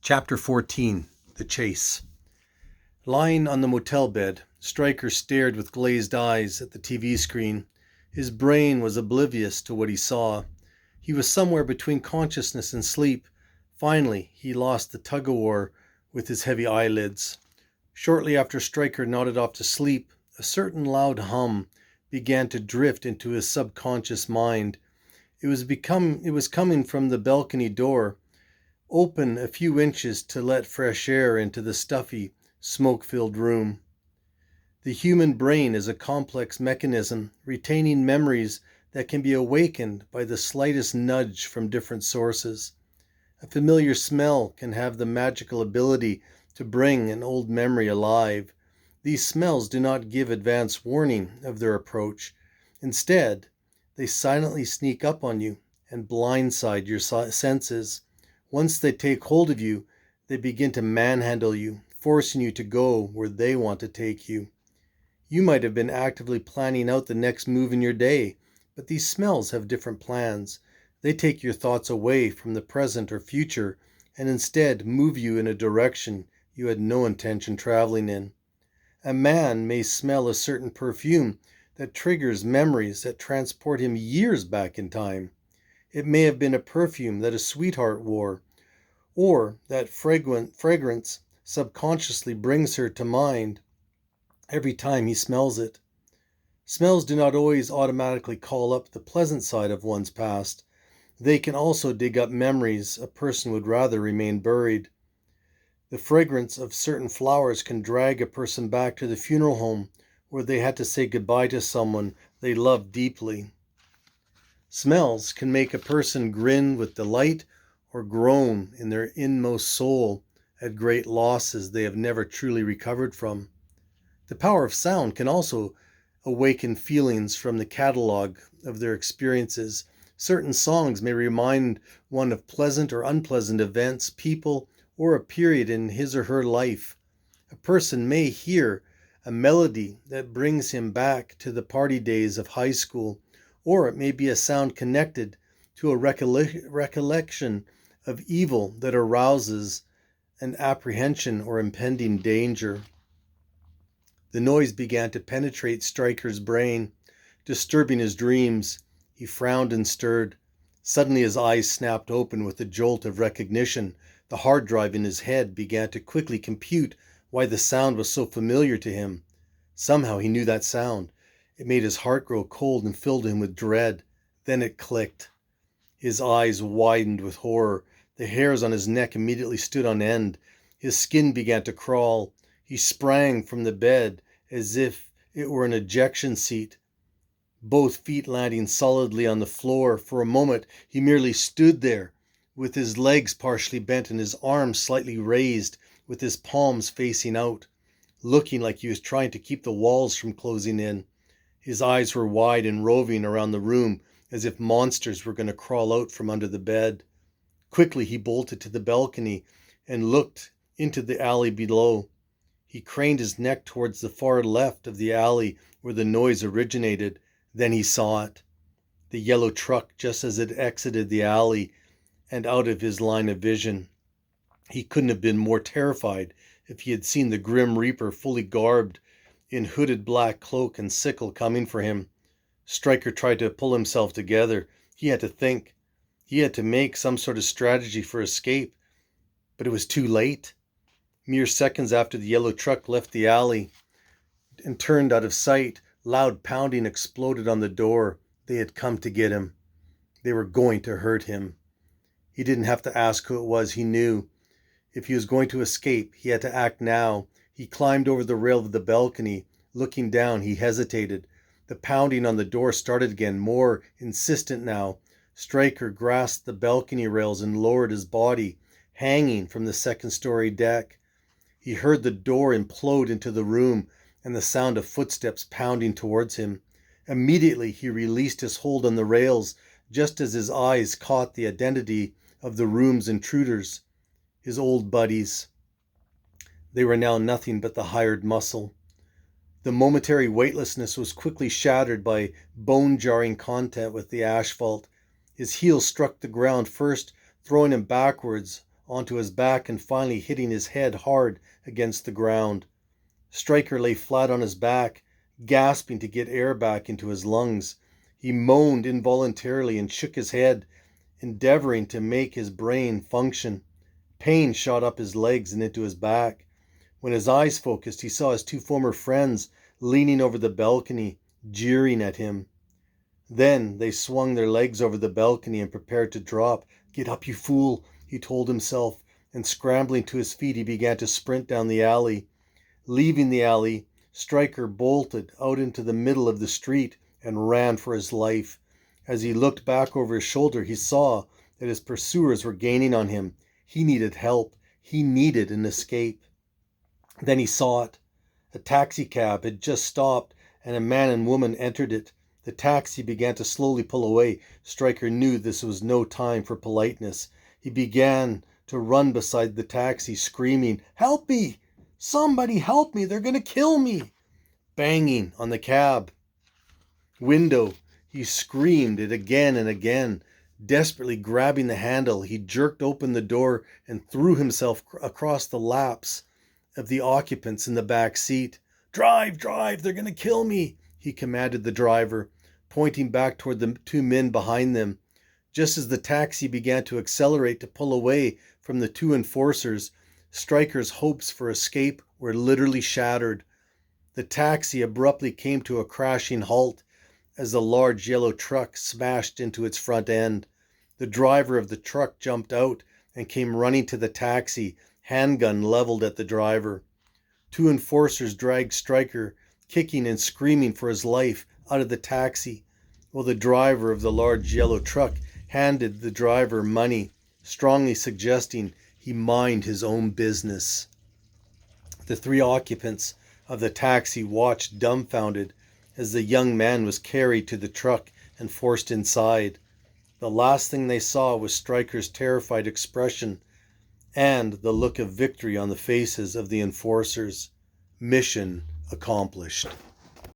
Chapter 14. The Chase. Lying on the motel bed, Stryker stared with glazed eyes at the TV screen. His brain was oblivious to what he saw. He was somewhere between consciousness and sleep. Finally, he lost the tug-of-war with his heavy eyelids. Shortly after Stryker nodded off to sleep, a certain loud hum began to drift into his subconscious mind. It was coming from the balcony door, open a few inches to let fresh air into the stuffy, smoke-filled room. The human brain is a complex mechanism, retaining memories that can be awakened by the slightest nudge from different sources. A familiar smell can have the magical ability to bring an old memory alive. These smells do not give advance warning of their approach. Instead, they silently sneak up on you and blindside your senses. Once they take hold of you, they begin to manhandle you, forcing you to go where they want to take you. You might have been actively planning out the next move in your day, but these smells have different plans. They take your thoughts away from the present or future and instead move you in a direction you had no intention traveling in. A man may smell a certain perfume that triggers memories that transport him years back in time. It may have been a perfume that a sweetheart wore, or that fragrance subconsciously brings her to mind every time he smells it. Smells do not always automatically call up the pleasant side of one's past. They can also dig up memories a person would rather remain buried. The fragrance of certain flowers can drag a person back to the funeral home where they had to say goodbye to someone they loved deeply. Smells can make a person grin with delight or groan in their inmost soul at great losses they have never truly recovered from. The power of sound can also awaken feelings from the catalog of their experiences. Certain songs may remind one of pleasant or unpleasant events, people, or a period in his or her life. A person may hear a melody that brings him back to the party days of high school, or it may be a sound connected to a recollection of evil that arouses an apprehension or impending danger. The noise began to penetrate Stryker's brain, disturbing his dreams. He frowned and stirred. Suddenly his eyes snapped open with a jolt of recognition. The hard drive in his head began to quickly compute why the sound was so familiar to him. Somehow he knew that sound. It made his heart grow cold and filled him with dread. Then it clicked. His eyes widened with horror. The hairs on his neck immediately stood on end. His skin began to crawl. He sprang from the bed as if it were an ejection seat, both feet landing solidly on the floor. For a moment, he merely stood there, with his legs partially bent and his arms slightly raised, with his palms facing out, looking like he was trying to keep the walls from closing in. His eyes were wide and roving around the room, as if monsters were going to crawl out from under the bed. Quickly he bolted to the balcony and looked into the alley below. He craned his neck towards the far left of the alley where the noise originated. Then he saw it. The yellow truck just as it exited the alley and out of his line of vision. He couldn't have been more terrified if he had seen the Grim Reaper fully garbed in hooded black cloak and sickle coming for him. Stryker tried to pull himself together. He had to think. He had to make some sort of strategy for escape. But it was too late. Mere seconds after the yellow truck left the alley and turned out of sight, loud pounding exploded on the door. They had come to get him. They were going to hurt him. He didn't have to ask who it was. He knew. If he was going to escape, he had to act now. He climbed over the rail of the balcony. Looking down, he hesitated. The pounding on the door started again, more insistent now. Stryker grasped the balcony rails and lowered his body, hanging from the second-story deck. He heard the door implode into the room and the sound of footsteps pounding towards him. Immediately he released his hold on the rails, just as his eyes caught the identity of the room's intruders, his old buddies. They were now nothing but the hired muscle. The momentary weightlessness was quickly shattered by bone-jarring contact with the asphalt. His heels struck the ground first, throwing him backwards onto his back and finally hitting his head hard against the ground. Stryker lay flat on his back, gasping to get air back into his lungs. He moaned involuntarily and shook his head, endeavoring to make his brain function. Pain shot up his legs and into his back. When his eyes focused, he saw his two former friends leaning over the balcony, jeering at him. Then they swung their legs over the balcony and prepared to drop. "Get up, you fool," he told himself, and scrambling to his feet, he began to sprint down the alley. Leaving the alley, Stryker bolted out into the middle of the street and ran for his life. As he looked back over his shoulder, he saw that his pursuers were gaining on him. He needed help. He needed an escape. Then he saw it. A taxicab had just stopped, and a man and woman entered it. The taxi began to slowly pull away. Stryker knew this was no time for politeness. He began to run beside the taxi, screaming, "Help me! Somebody help me! They're going to kill me!" Banging on the cab window, he screamed it again and again. Desperately grabbing the handle, he jerked open the door and threw himself across the laps of the occupants in the back seat. "Drive, drive! They're going to kill me!" he commanded the driver, pointing back toward the two men behind them. Just as the taxi began to accelerate to pull away from the two enforcers, Stryker's hopes for escape were literally shattered. The taxi abruptly came to a crashing halt as a large yellow truck smashed into its front end. The driver of the truck jumped out and came running to the taxi, handgun leveled at the driver. Two enforcers dragged Stryker, kicking and screaming for his life, out of the taxi, while the driver of the large yellow truck handed the driver money, strongly suggesting he mind his own business. The three occupants of the taxi watched dumbfounded as the young man was carried to the truck and forced inside. The last thing they saw was Stryker's terrified expression and the look of victory on the faces of the enforcers. Mission accomplished.